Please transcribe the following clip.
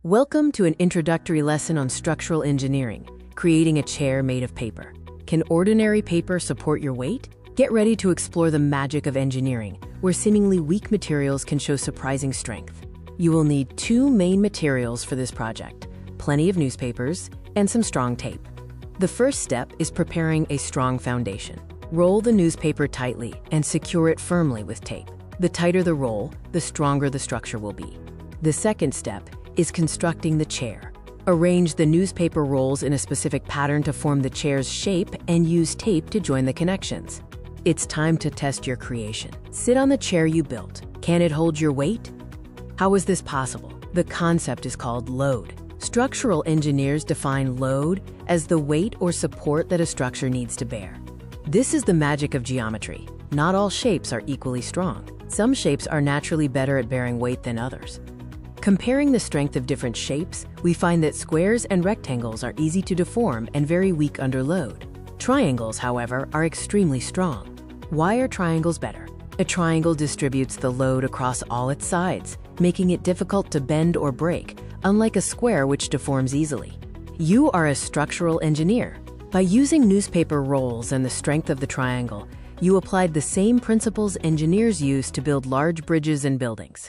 Welcome to an introductory lesson on structural engineering, creating a chair made of paper. Can ordinary paper support your weight? Get ready to explore the magic of engineering, where seemingly weak materials can show surprising strength. You will need two main materials for this project: plenty of newspapers and some strong tape. The first step is preparing a strong foundation. Roll the newspaper tightly and secure it firmly with tape. The tighter the roll, the stronger the structure will be. The second step is constructing the chair. Arrange the newspaper rolls in a specific pattern to form the chair's shape and use tape to join the connections. It's time to test your creation. Sit on the chair you built. Can it hold your weight? How is this possible? The concept is called load. Structural engineers define load as the weight or support that a structure needs to bear. This is the magic of geometry. Not all shapes are equally strong. Some shapes are naturally better at bearing weight than others. Comparing the strength of different shapes, we find that squares and rectangles are easy to deform and very weak under load. Triangles, however, are extremely strong. Why are triangles better? A triangle distributes the load across all its sides, making it difficult to bend or break, unlike a square which deforms easily. You are a structural engineer. By using newspaper rolls and the strength of the triangle, you applied the same principles engineers use to build large bridges and buildings.